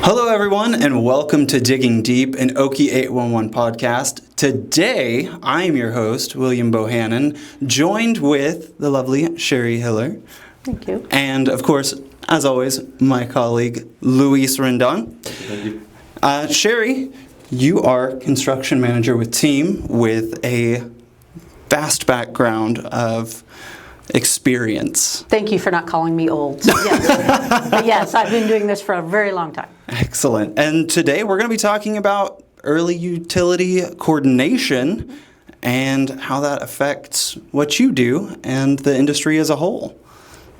Hello, everyone, and welcome to Digging Deep, an Okie 811 podcast. Today, I am your host, William Bohannon, joined with the lovely Sharri Hiller. Thank you. And, of course, as always, my colleague, Luis Rendon. Thank you. Sharri, you are construction manager with Team with a vast background of experience. Thank you for not calling me old. Yes. But yes, I've been doing this for a very long time. Excellent. And today we're going to be talking about early utility coordination and how that affects what you do and the industry as a whole.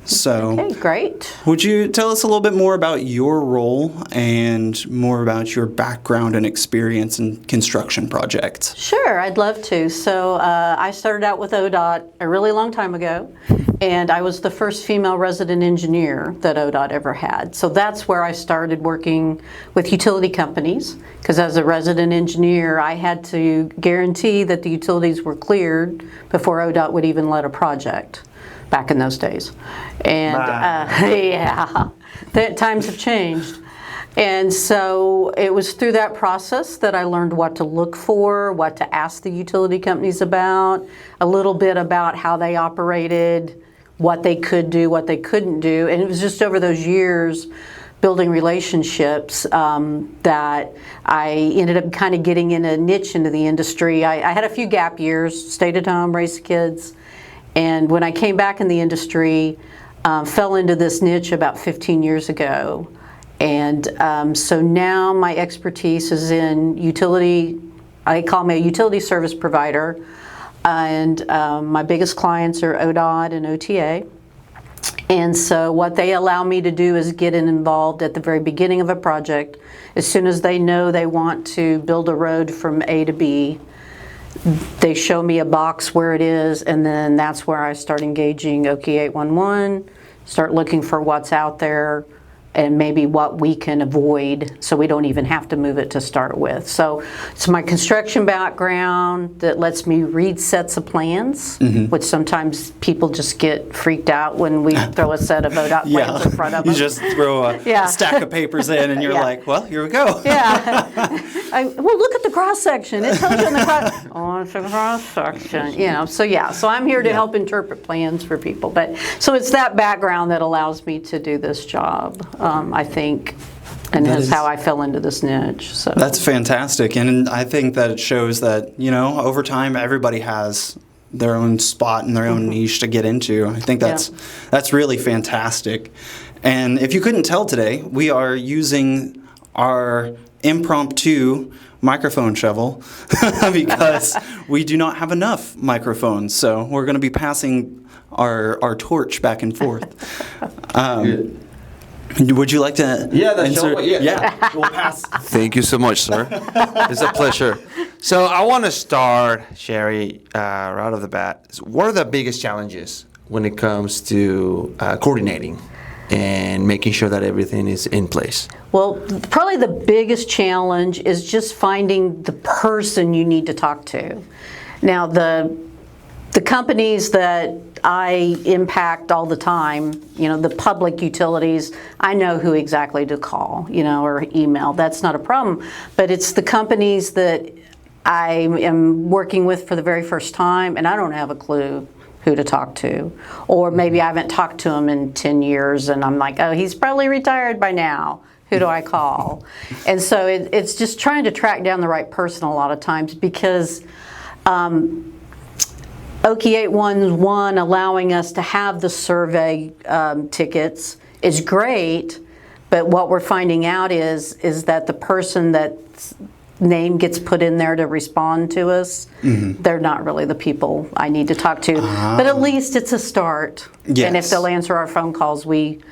So, Okay, great. would you tell us a little bit more about your role and more about your background and experience in construction projects? Sure, I'd love to. So I started out with ODOT a really long time ago, and I was the first female resident engineer that ODOT ever had. So that's where I started working with utility companies, because as a resident engineer, I had to guarantee that the utilities were cleared before ODOT would even let a project. Back in those days. And yeah, times have changed. And so it was through that process that I learned what to look for, what to ask the utility companies about, a little bit about how they operated, what they could do, what they couldn't do. And it was just over those years building relationships that I ended up kind of getting in a niche into the industry. I had a few gap years, stayed at home, raised kids. And when I came back in the industry, fell into this niche about 15 years ago. And so now my expertise is in utility. I call me a utility service provider. And my biggest clients are ODOT and OTA. And so what they allow me to do is get involved at the very beginning of a project. As soon as they know they want to build a road from A to B, they show me a box where it is, and then that's where I start engaging Okie 811, start looking for what's out there and maybe what we can avoid so we don't even have to move it to start with. So it's my construction background that lets me read sets of plans, which sometimes people just get freaked out when we throw a set of ODOT plans in front of them. You just throw a stack of papers in and you're like, well, here we go. Yeah. Well, look at the cross section. It tells you in the cross. Oh, it's a cross section. You know. So yeah. So I'm here to help interpret plans for people. But so it's that background that allows me to do this job. I think, and that's how I fell into this niche. So that's fantastic, and I think that it shows that over time everybody has their own spot and their own niche to get into. I think that's really fantastic. And if you couldn't tell today, we are using our impromptu microphone shovel because we do not have enough microphones. So we're going to be passing our torch back and forth. Would you like to insert? Yeah, we'll pass. Thank you so much, sir. It's a pleasure. So I want to start, Sharri, right off the bat. What are the biggest challenges when it comes to coordinating and making sure that everything is in place? Well, probably the biggest challenge is just finding the person you need to talk to. Now, the companies that I impact all the time, the public utilities, I know who exactly to call, or email. That's not a problem. But it's the companies that I am working with for the very first time, and I don't have a clue who to talk to. Or maybe I haven't talked to him in 10 years, and I'm like, oh, he's probably retired by now. Who do I call? And so it's just trying to track down the right person a lot of times, because Okie 811 allowing us to have the survey tickets is great, but what we're finding out is that the person that's name gets put in there to respond to us, they're not really the people I need to talk to. But at least it's a start. Yes. And if they'll answer our phone calls, we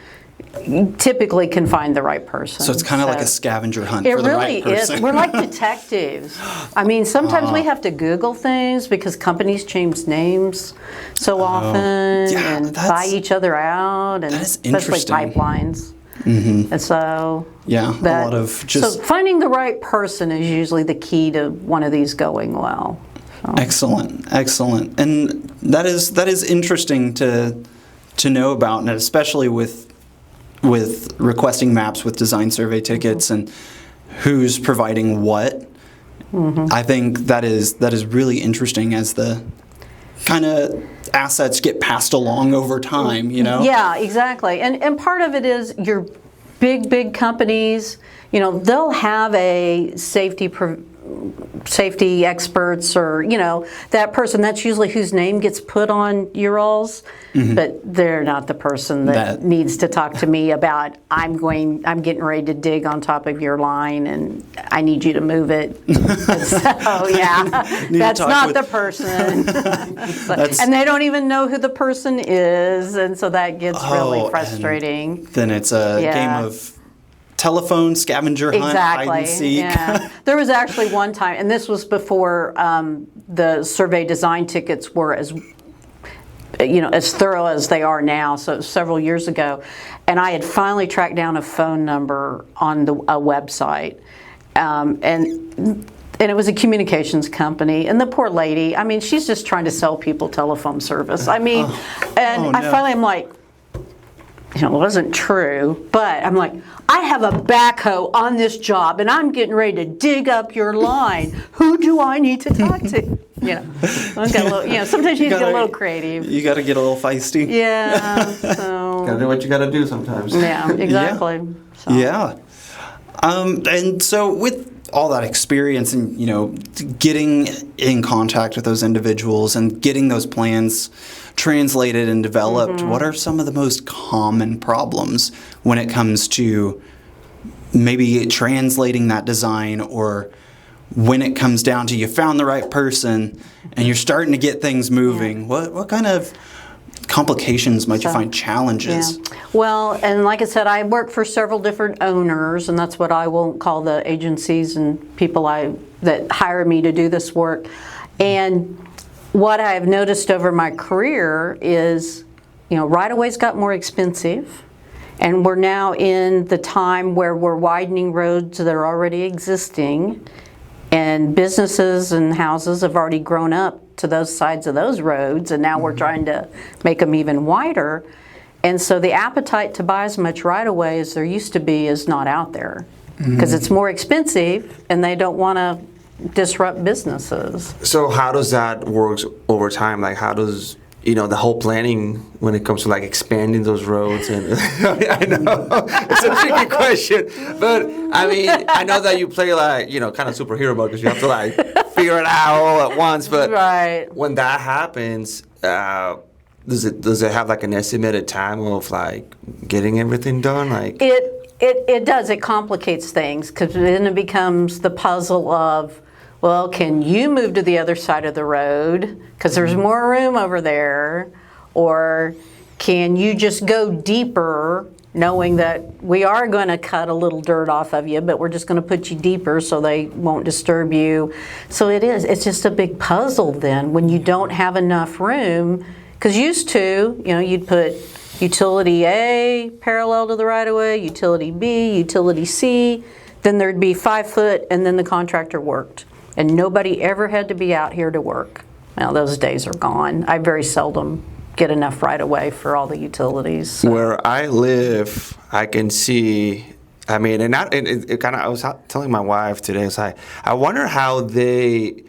typically can find the right person. So it's kind of like a scavenger hunt for the right person. It really is. We're like detectives. I mean, sometimes we have to Google things because companies change names so often and buy each other out, and especially pipelines. And so a lot of just so finding the right person is usually the key to one of these going well. So. Excellent, and that is interesting to know about, and especially with with requesting maps with design survey tickets and who's providing what. I think that is really interesting as the kind of assets get passed along over time, you know? Yeah, exactly. And part of it is your big companies, you know, they'll have a safety experts, or, you know, that person, that's usually whose name gets put on URLs, but they're not the person that needs to talk to me about, I'm getting ready to dig on top of your line and I need you to move it. So, yeah, that's not the person. And they don't even know who the person is, and so that gets really frustrating. Then it's a game of telephone scavenger hunt, hide and seek. Yeah. There was actually one time, and this was before the survey design tickets were as thorough as they are now. So it was several years ago, and I had finally tracked down a phone number on a website, and it was a communications company, and the poor lady, I mean, she's just trying to sell people telephone service. I mean, I finally am like, you know, it wasn't true, but I'm like, I have a backhoe on this job, and I'm getting ready to dig up your line. Who do I need to talk to? You know, sometimes you get a little creative. You got to get a little feisty. Yeah. So. Gotta do what you gotta do sometimes. Yeah, exactly. Yeah. So. Yeah. And so with all that experience and, you know, getting in contact with those individuals and getting those plans translated and developed, what are some of the most common problems when it comes to maybe translating that design, or when it comes down to you found the right person and you're starting to get things moving? What kind of complications might you find, challenges? Yeah. Well, and like I said, I work for several different owners, and that's what I will call the agencies and people that hire me to do this work. And what I've noticed over my career is, you know, right-of-ways got more expensive, and we're now in the time where we're widening roads that are already existing, and businesses and houses have already grown up to those sides of those roads, and now we're trying to make them even wider. And so the appetite to buy as much right-of-way as there used to be is not out there, because it's more expensive and they don't want to disrupt businesses. So how does that work over time? Like, how does, you know, the whole planning when it comes to like expanding those roads? And I know it's a tricky question, but I mean, I know that you play like, you know, kind of superhero mode because you have to like figure it out all at once. But when that happens, does it have like an estimated time of like getting everything done? Like it does. It complicates things, because then it becomes the puzzle of, well, can you move to the other side of the road because there's more room over there? Or can you just go deeper, knowing that we are going to cut a little dirt off of you, but we're just going to put you deeper so they won't disturb you? So it's just a big puzzle then when you don't have enough room. Because used to, you know, you'd put utility A parallel to the right-of-way, utility B, utility C, then there'd be 5 foot, and then the contractor worked. And nobody ever had to be out here to work. Now, those days are gone. I very seldom get enough right-of-way for all the utilities. So. Where I live, I can see, I mean, it kind of, I was telling my wife today, it's like, I wonder how the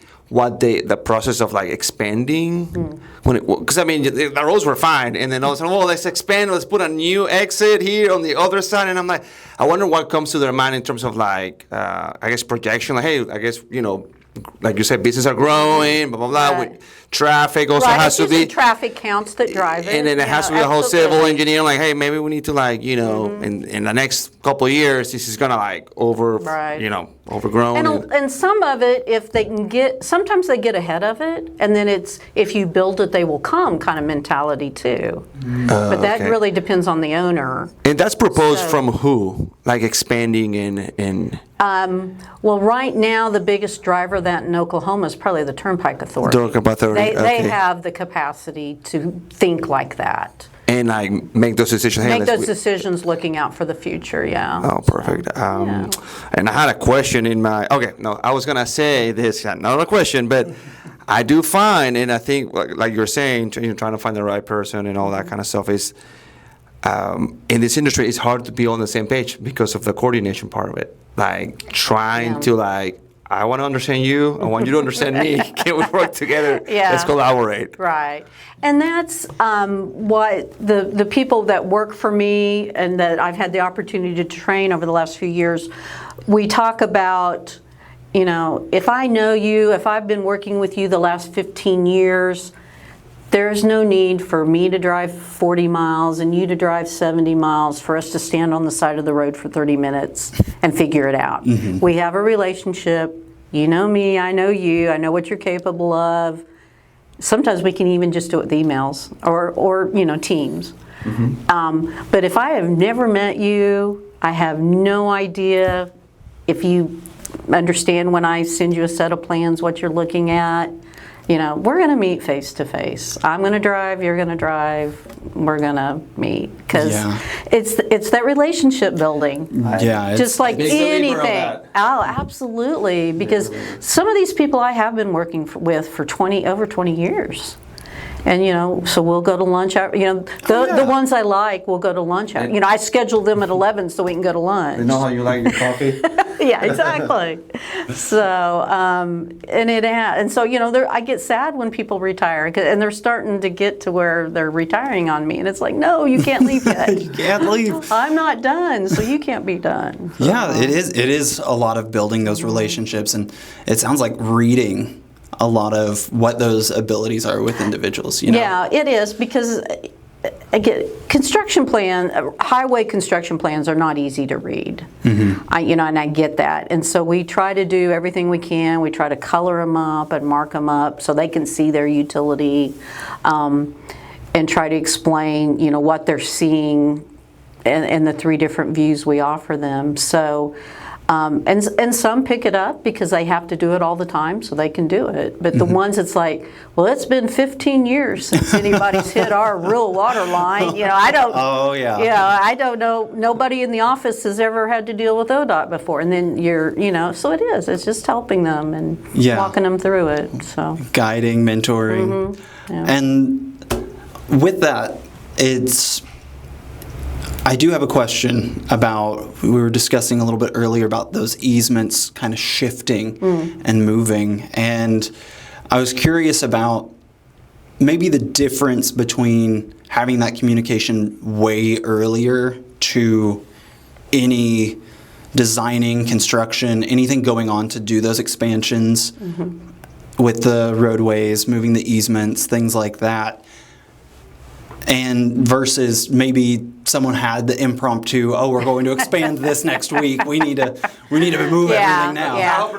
process of like expanding, because I mean, the roads were fine, and then all of a sudden, well, let's expand, let's put a new exit here on the other side, and I'm like, I wonder what comes to their mind in terms of like, I guess projection, like, hey, I guess, you know, like you said, businesses are growing, blah, blah, blah, with traffic also has to be. Traffic counts that drive it. And then it has to be a whole civil engineer, like, hey, maybe we need to like, you know, in the next couple of years, this is gonna like overgrown. And some of it, if they can sometimes they get ahead of it, and then it's, if you build it, they will come kind of mentality too. But that really depends on the owner. And that's proposed from who? Like expanding in well, right now, the biggest driver of that in Oklahoma is probably the Turnpike Authority. They have the capacity to think like that. And like make those decisions. Make those decisions looking out for the future, yeah. Oh, perfect. And I had a question in my, I was going to say this, not a question, but I do find, and I think like you're saying, trying to find the right person and all that kind of stuff is, in this industry, it's hard to be on the same page because of the coordination part of it. Like trying to I want to understand you. I want you to understand me. Can we work together? Yeah. Let's collaborate. Right. And that's what the people that work for me and that I've had the opportunity to train over the last few years, we talk about, if I know you, if I've been working with you the last 15 years, there's no need for me to drive 40 miles and you to drive 70 miles for us to stand on the side of the road for 30 minutes and figure it out. Mm-hmm. We have a relationship. You know me, I know you, I know what you're capable of. Sometimes we can even just do it with emails or Teams. Mm-hmm. But if I have never met you, I have no idea if you understand when I send you a set of plans what you're looking at. We're going to meet face to face. I'm going to drive, you're going to drive, we're going to meet. Because it's that relationship building. Just like anything. Oh, absolutely. Because some of these people I have been working with for over 20 years. And, so we'll go to lunch. The ones I like, we'll go to lunch. I schedule them at 11 so we can go to lunch. They know how you like your coffee? Yeah, exactly. So, I get sad when people retire, and they're starting to get to where they're retiring on me, and it's like, no, you can't leave yet. You can't leave. I'm not done, so you can't be done. Yeah, it is a lot of building those relationships, and it sounds like reading a lot of what those abilities are with individuals. Yeah, it is, because again, highway construction plans are not easy to read. Mm-hmm. And I get that. And so we try to do everything we can. We try to color them up and mark them up so they can see their utility, and try to explain, what they're seeing and the 3 different views we offer them. So, and some pick it up because they have to do it all the time, so they can do it. But the ones it's like, well, it's been 15 years since anybody's hit our real water line. I don't. Oh yeah. I don't know. Nobody in the office has ever had to deal with ODOT before, and then so it is. It's just helping them and walking them through it. So guiding, mentoring, and with that, I do have a question about, we were discussing a little bit earlier about those easements kind of shifting and moving, and I was curious about maybe the difference between having that communication way earlier to any designing, construction, anything going on to do those expansions with the roadways, moving the easements, things like that. And versus maybe someone had the impromptu, we're going to expand this next week. We need to move everything now. Yeah.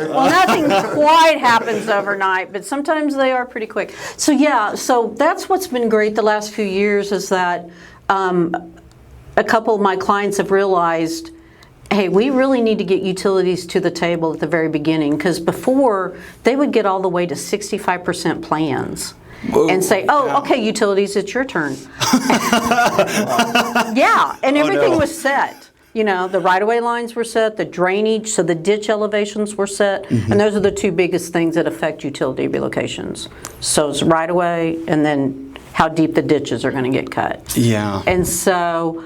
Well, nothing quite happens overnight, but sometimes they are pretty quick. So that's what's been great the last few years is that a couple of my clients have realized, hey, we really need to get utilities to the table at the very beginning, because before they would get all the way to 65% plans. Whoa, and say, okay, utilities, it's your turn. And everything was set. The right-of-way lines were set, the drainage, so the ditch elevations were set, and those are the 2 biggest things that affect utility relocations. So it's right-of-way, and then how deep the ditches are going to get cut. Yeah. And so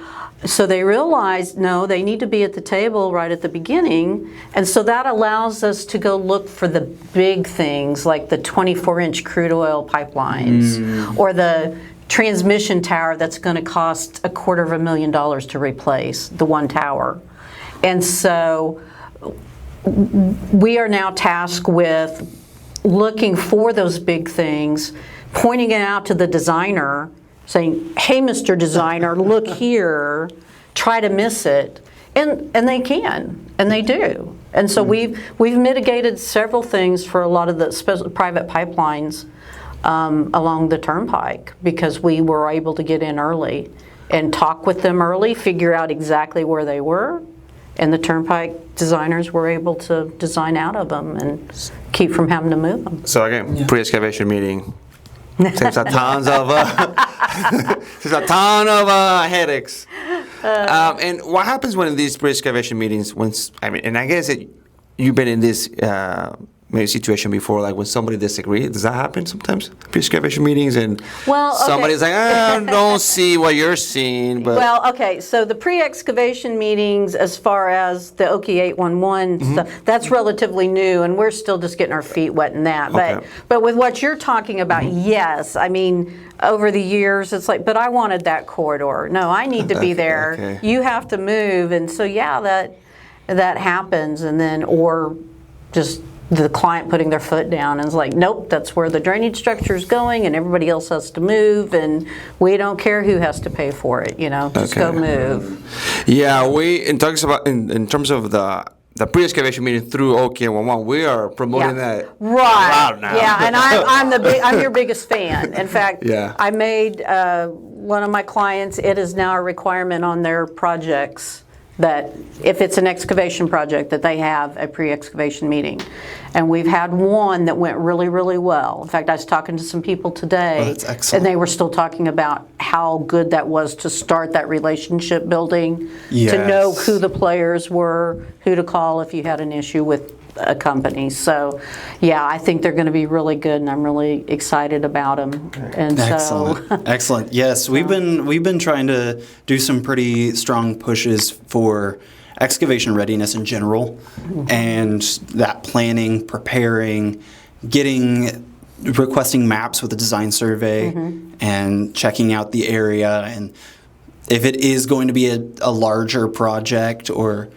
they realized, no, they need to be at the table right at the beginning. And so that allows us to go look for the big things like the 24-inch crude oil pipelines or the transmission tower that's going to cost $250,000 to replace, the one tower. And so we are now tasked with looking for those big things, pointing it out to the designer, saying, hey, Mr. Designer, look here, try to miss it. And they can, and they do. And so we've mitigated several things for a lot of the private pipelines along the turnpike, because we were able to get in early and talk with them early, figure out exactly where they were, and the turnpike designers were able to design out of them and keep from having to move them. So again, pre-excavation meeting. Saves a ton of headaches. And what happens when in these pre-excavation meetings? And I guess that you've been in this maybe situation before, like when somebody disagrees? Does that happen sometimes? Pre-excavation meetings and Well, okay. somebody's like, I don't see what you're seeing, but Well, okay, so the pre-excavation meetings, as far as the Okie 811 Mm-hmm. stuff, that's relatively new, and we're still just getting our feet wet in that. Okay. But with what you're talking about, yes, I mean, over the years, it's like, but I wanted that corridor. No, I need to be there. okay. You have to move, and so yeah, that happens, and then or just the client putting their foot down and is like, nope, that's where the drainage structure is going, and everybody else has to move, and we don't care who has to pay for it. Just go Okay. move. yeah, in terms of the pre-excavation meeting through OK11, we are promoting that a Right. lot now. Yeah, and I'm your biggest fan. In fact, Yeah. I made one of my clients. It is now a requirement on their projects that if it's an excavation project, that they have a pre-excavation meeting. And we've had one that went really, really well. In fact, I was talking to some people today, Oh, that's excellent. and they were still talking about how good that was to start that relationship building, to know Yes. who the players were, who to call if you had an issue with a company. So, yeah, I think they're going to be really good, and I'm really excited about them. And Excellent. Excellent. Yes, we've been trying to do some pretty strong pushes for excavation readiness in general, and that planning, preparing, requesting maps with a design survey, and checking out the area, and if it is going to be a larger project or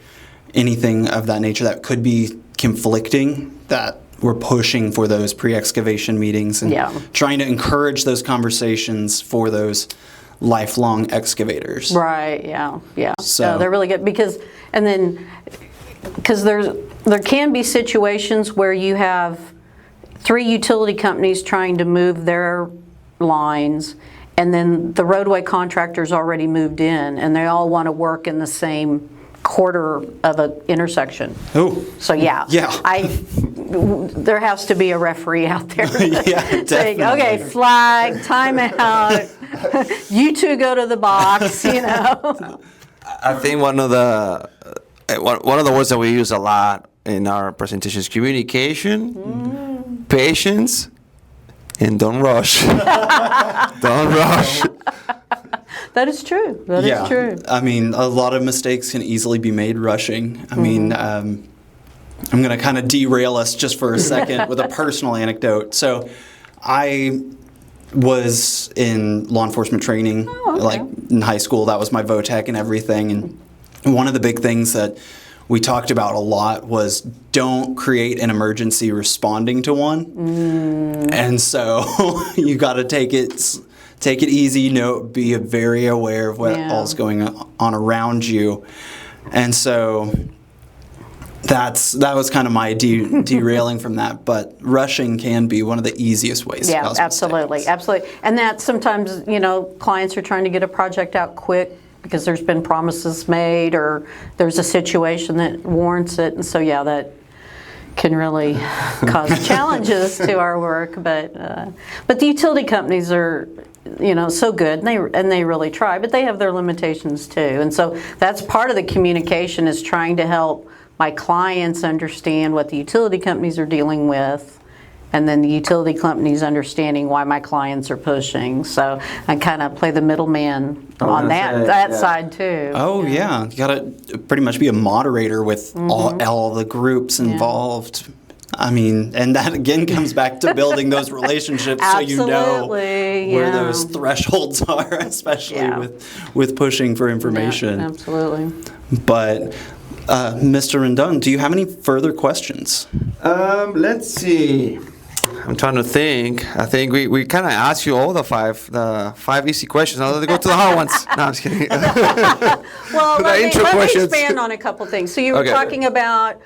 anything of that nature that could be conflicting, that we're pushing for those pre-excavation meetings and Yeah. trying to encourage those conversations for those lifelong excavators. Right, yeah, yeah. So- No, they're really good because there can be situations where you have 3 utility companies trying to move their lines, and then the roadway contractor's already moved in, and they all want to work in the same quarter of an intersection. Oh, So yeah, Yeah. there has to be a referee out there Yeah, saying, definitely. okay, flag, timeout, you two go to the box, I think one of the words that we use a lot in our presentations: communication, patience, and don't rush. Don't rush. That is true. That is true. I mean, a lot of mistakes can easily be made rushing. I mean, I'm going to kind of derail us just for a second with a personal anecdote. So I was in law enforcement training, like in high school. That was my VOTEC and everything. And one of the big things that we talked about a lot was don't create an emergency responding to one. And so you got to take it easy, be very aware of what all's going on around you. And so that was kind of my derailing from that. But rushing can be one of the easiest ways to cause absolutely, mistakes. absolutely. And that sometimes, clients are trying to get a project out quick because there's been promises made or there's a situation that warrants it. And so, that can really cause challenges to our work. But the utility companies are, so good, and they really try, but they have their limitations too. And so that's part of the communication, is trying to help my clients understand what the utility companies are dealing with, and then the utility companies understanding why my clients are pushing. So I kind of play the middleman on that side too. Oh yeah, you gotta pretty much be a moderator with all the groups involved. I mean, and that again comes back to building those relationships so you know where those thresholds are, especially with pushing for information. Yeah, absolutely. But Mr. Rendon, do you have any further questions? Let's see. I'm trying to think. I think we kind of asked you all the five easy questions. Now let's go to the hard ones. No, I'm just kidding. Well, The let intro me questions. expand on a couple things. So you were Okay. talking about,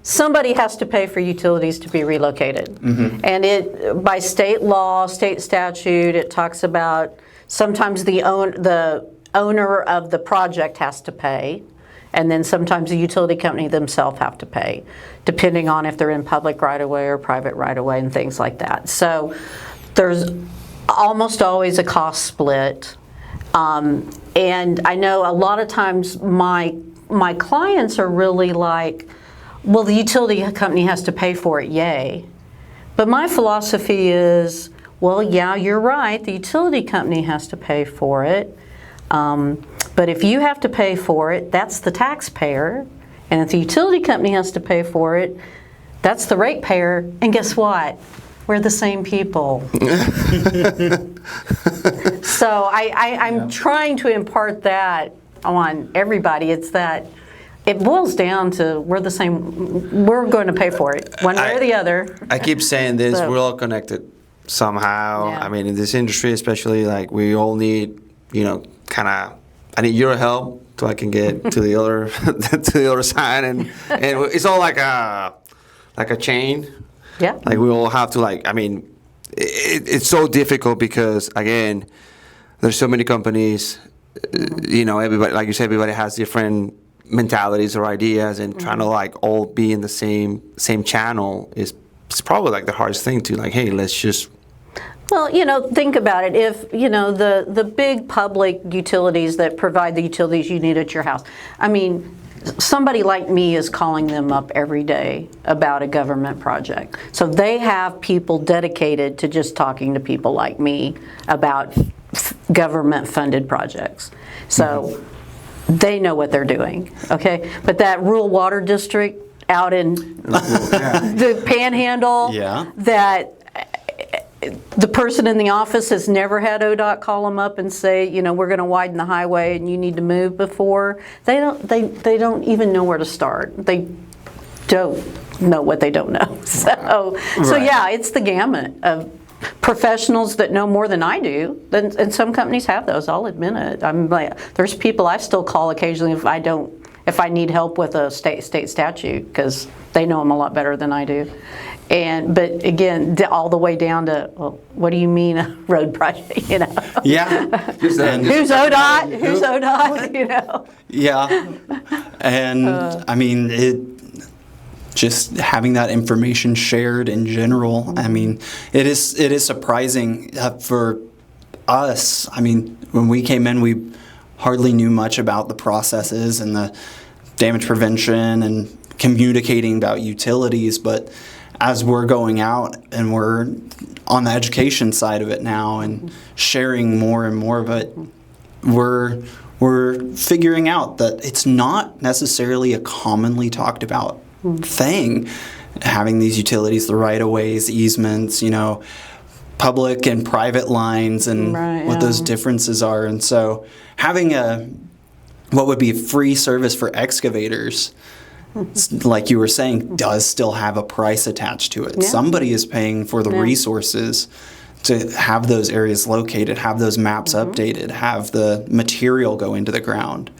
somebody has to pay for utilities to be relocated. And it, by state law, state statute, it talks about sometimes the owner of the project has to pay, and then sometimes the utility company themselves have to pay, depending on if they're in public right-of-way or private right-of-way and things like that. So there's almost always a cost split. And I know a lot of times my clients are really like, well, the utility company has to pay for it, yay. But my philosophy is, well, yeah, you're right, the utility company has to pay for it. But if you have to pay for it, that's the taxpayer. And if the utility company has to pay for it, that's the ratepayer. And guess what? We're the same people. So I'm trying to impart that on everybody. It's that it boils down to we're the same. We're going to pay for it, one way or the other. I keep saying this, So- we're all connected somehow. Yeah. I mean, in this industry especially, like we all need, I need your help so I can get to the other to the other side, and it's all like a chain. Yeah. Like we all have to it's so difficult because again, there's so many companies. Everybody, like you said, everybody has different mentalities or ideas, and trying to all be in the same channel is probably the hardest thing to hey, let's just. Well, think about it. If, the big public utilities that provide the utilities you need at your house, I mean, somebody like me is calling them up every day about a government project. So they have people dedicated to just talking to people like me about government-funded projects. So they know what they're doing, okay? But that rural water district out in the Panhandle, Yeah. that the person in the office has never had ODOT call them up and say, we're going to widen the highway and you need to move before. They don't even know where to start. They don't know what they don't know. So Right. yeah, it's the gamut of professionals that know more than I do. And some companies have those, I'll admit it. There's people I still call occasionally if I need help with a state statute, because they know them a lot better than I do. But again, all the way down to, well, what do you mean a road project? Yeah. And- Who's ODOT? Who's ODOT? Yeah. And I mean, just having that information shared in general, I mean, it is surprising for us. I mean, when we came in, we hardly knew much about the processes and the damage prevention and communicating about utilities, but as we're going out and we're on the education side of it now and sharing more and more of it, we're figuring out that it's not necessarily a commonly talked about thing, having these utilities, the right-of-ways, easements, public and private lines, and Right, what yeah. those differences are. And so having what would be a free service for excavators, like you were saying, does still have a price attached to it. Yeah. Somebody is paying for the Yeah. resources to have those areas located, have those maps updated, have the material go into the ground.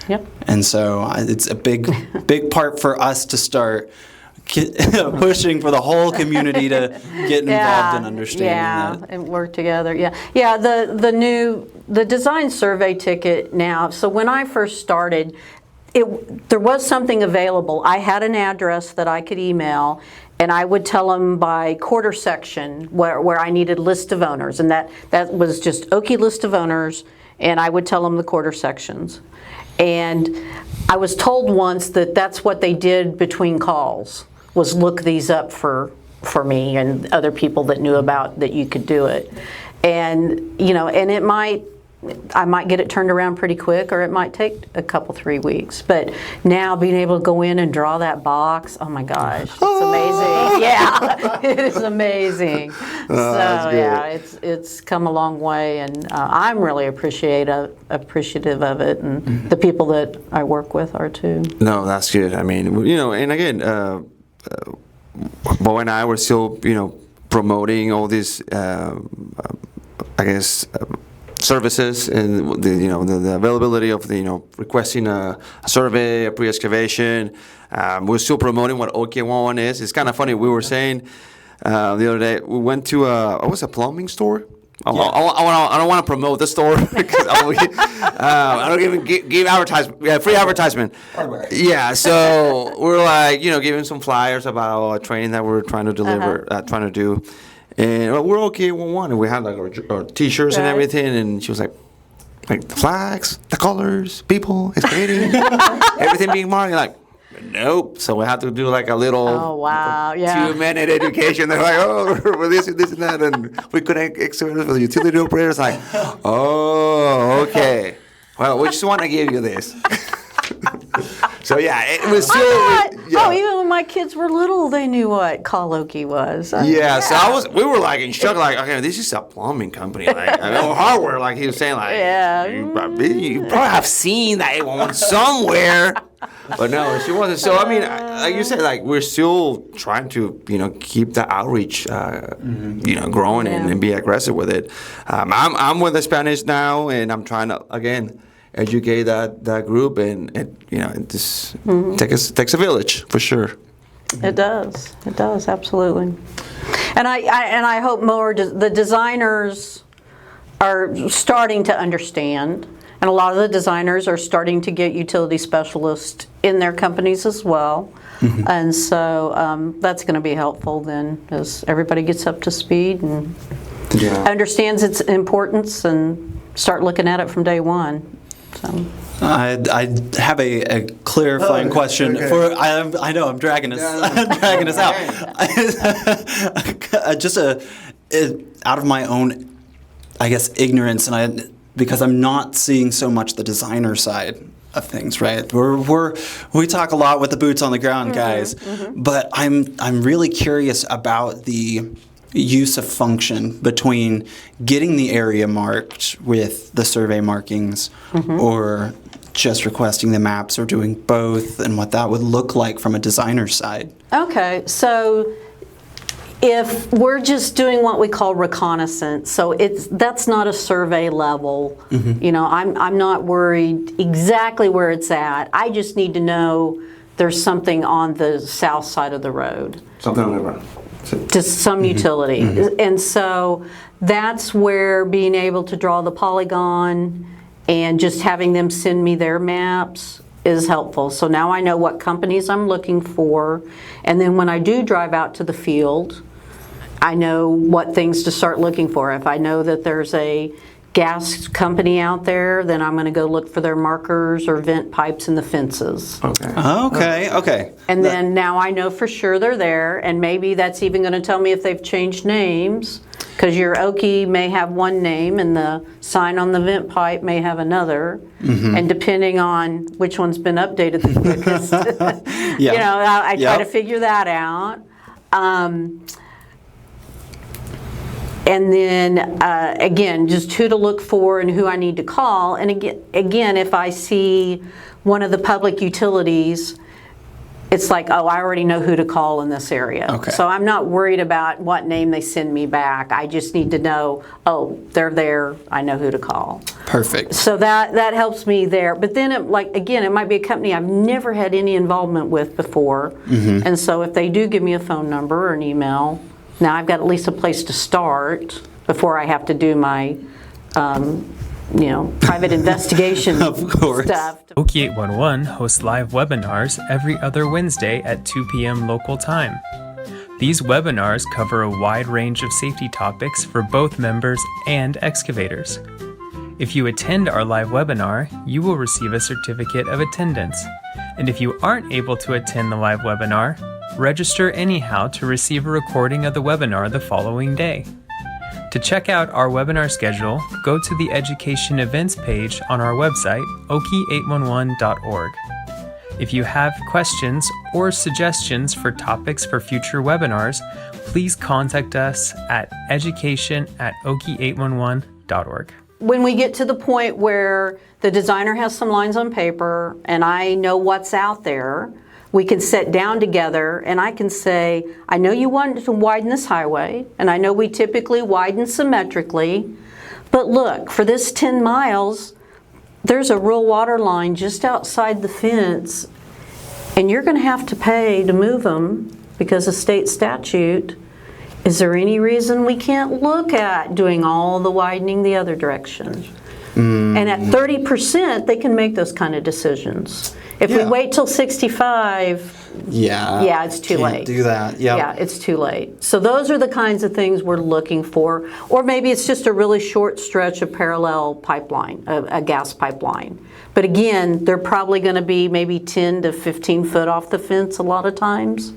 Yep. And so it's a big part for us to start pushing for the whole community to get involved in understanding that. And work together. Yeah. The design survey ticket now. So when I first started, there was something available. I had an address that I could email, and I would tell them by quarter section where I needed list of owners, and that was just Okie list of owners, and I would tell them the quarter sections. And I was told once that that's what they did between calls, was look these up for me and other people that knew about that you could do it. And and I might get it turned around pretty quick, or it might take a couple, 3 weeks. But now being able to go in and draw that box, oh my gosh, it's amazing. Yeah, it is amazing. That's good. Yeah, it's come a long way, and I'm really appreciative of it, and the people that I work with are too. No, that's good. I mean, and again, Bo and I were still, promoting all these, services and the availability of requesting a survey, a pre-excavation. We're still promoting what OK11 is. It's kind of funny. We were saying the other day we went to a plumbing store. I don't want to promote the store because I don't even give free advertisement. Hardware. Yeah, so we're giving some flyers about a training that we're trying to deliver, trying to do. And we're okay with one, and we had our T-shirts and Right. everything. And she was like the flags, the colors, people, excavating, everything being marked. Nope. So we had to do like a little Oh, wow. Yeah. 2-minute education. They're like, oh, well, this and that. And we couldn't excavate for the utility operators. Like, oh, okay. Well, we just want to give you this. So, yeah, it was still. Even when my kids were little, they knew what Call-Okie was. So we were like in shock, like, okay, this is a plumbing company, like, or hardware, like he was saying, like, you probably have seen that one somewhere, but no, she wasn't. So I mean, like you said, like we're still trying to, keep the outreach, growing and be aggressive with it. I'm with the Spanish now, and I'm trying to again educate that group, and it just takes a village for sure. It does, absolutely. And I hope more the designers are starting to understand, and a lot of the designers are starting to get utility specialists in their companies as well. And so that's going to be helpful then, as everybody gets up to speed and understands its importance and start looking at it from day one. So. I have a clarifying question. okay. For I know I'm dragging us out. Just out of my own, I guess, ignorance, and because I'm not seeing so much the designer side of things, right? We talk a lot with the boots on the ground guys, but I'm really curious about the use of function between getting the area marked with the survey markings or just requesting the maps or doing both, and what that would look like from a designer's side. Okay, so if we're just doing what we call reconnaissance, so that's not a survey level. I'm not worried exactly where it's at. I just need to know there's something on the south side of the road. Something on the road. Just some utility. And so that's where being able to draw the polygon and just having them send me their maps is helpful. So now I know what companies I'm looking for, and then when I do drive out to the field, I know what things to start looking for. If I know that there's a gas company out there, then I'm going to go look for their markers or vent pipes in the fences. Okay. And then now I know for sure they're there, and maybe that's even going to tell me if they've changed names, because your Okie may have one name and the sign on the vent pipe may have another, and depending on which one's been updated the quickest, I try to figure that out. And then, again, just who to look for and who I need to call. And again, if I see one of the public utilities, it's like, oh, I already know who to call in this area. Okay. So I'm not worried about what name they send me back. I just need to know, oh, they're there, I know who to call. Perfect. So that helps me there. But then, it might be a company I've never had any involvement with before. And so if they do give me a phone number or an email, now I've got at least a place to start before I have to do my, private investigation stuff. Okie 811 hosts live webinars every other Wednesday at 2 p.m. local time. These webinars cover a wide range of safety topics for both members and excavators. If you attend our live webinar, you will receive a certificate of attendance. And if you aren't able to attend the live webinar, register anyhow to receive a recording of the webinar the following day. To check out our webinar schedule, go to the Education Events page on our website, okie811.org. If you have questions or suggestions for topics for future webinars, please contact us at education@okie811.org. When we get to the point where the designer has some lines on paper and I know what's out there, we can sit down together and I can say, I know you wanted to widen this highway, and I know we typically widen symmetrically, but look, for this 10 miles, there's a rural water line just outside the fence, and you're going to have to pay to move them because of state statute. Is there any reason we can't look at doing all the widening the other direction? And at 30%, they can make those kind of decisions. If we wait till 65, yeah, it's too Can't late. do that. Yep. Yeah, it's too late. So those are the kinds of things we're looking for. Or maybe it's just a really short stretch of parallel pipeline, a gas pipeline. But again, they're probably going to be maybe 10 to 15 foot off the fence a lot of times.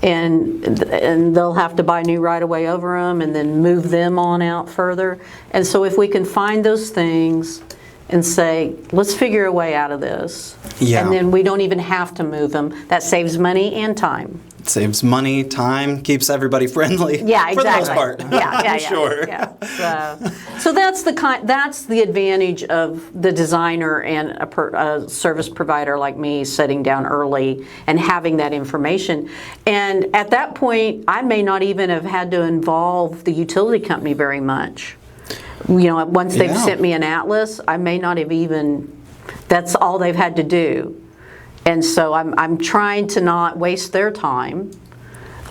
And they'll have to buy new right-of-way over them and then move them on out further. And so if we can find those things and say, let's figure a way out of this. Yeah. And then we don't even have to move them. That saves money and time. It saves money, time, keeps everybody friendly. Yeah, exactly. For the most part. Yeah. Sure. Yeah. So that's the advantage of the designer and a service provider like me sitting down early and having that information. And at that point, I may not even have had to involve the utility company very much. Once they've sent me an atlas, I may not have even, that's all they've had to do. And so I'm trying to not waste their time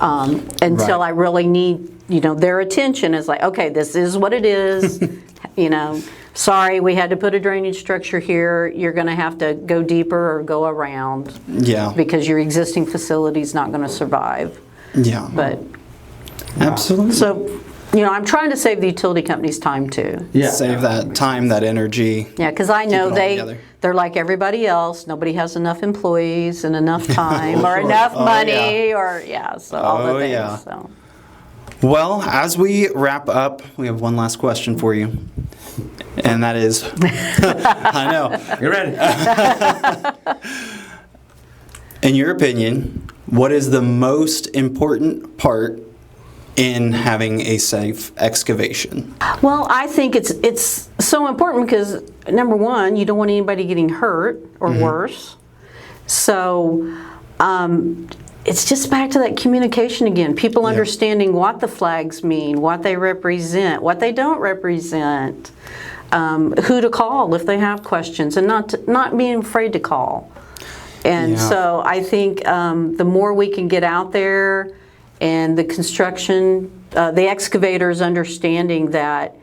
until I really need, their attention is like, okay, this is what it is. Sorry, we had to put a drainage structure here. You're going to have to go deeper or go around. Yeah. Because your existing facility is not going to survive. Yeah. But absolutely. so, I'm trying to save the utility companies time too. Yeah. Save that time, that energy. Yeah, because I know it all together. they're like everybody else. Nobody has enough employees and enough time or enough money so all the things. Yeah. So. Well, as we wrap up, we have one last question for you. And that is, I know. You're ready. In your opinion, what is the most important part in having a safe excavation? Well, I think it's so important because, number one, you don't want anybody getting hurt or worse. So it's just back to that communication again. People understanding what the flags mean, what they represent, what they don't represent, who to call if they have questions, and not being afraid to call. And so I think the more we can get out there, and the construction, the excavators understanding that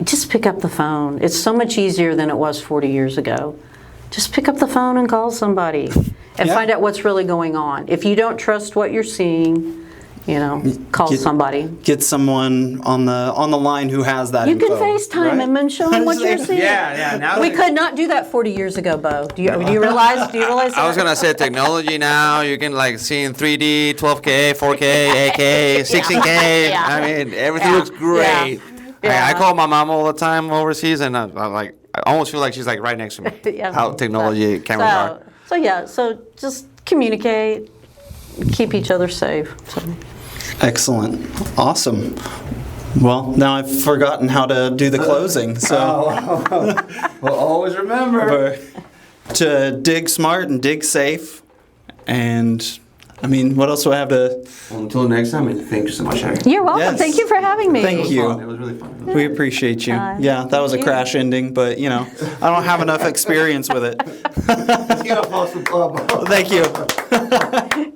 just pick up the phone. It's so much easier than it was 40 years ago. Just pick up the phone and call somebody and find out what's really going on. If you don't trust what you're seeing, call somebody. Get someone on the line who has that You info, can FaceTime right? them and show them what you're seeing. Yeah. Now We could not do that 40 years ago, Bo. Do you realize that? I was gonna say technology now. You can see in 3D, 12K, 4K, 8K, 16K. Yeah. I mean, everything looks great. Yeah. I call my mom all the time overseas, and I almost feel like she's like right next to me. Yeah. How technology cameras are. So just communicate, keep each other safe. So. Excellent. Awesome. Well, now I've forgotten how to do the closing, so Well, always remember. to dig smart and dig safe. And I mean, what else do I have to? Until next time, and thank you so much, Sharri. You're welcome. Yes. Thank you for having me. Thank you. It was really fun. We appreciate you. Yeah, that was a you. crash ending, but I don't have enough experience with it. Let's get a awesome club. Thank you.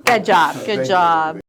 Good job. Good job.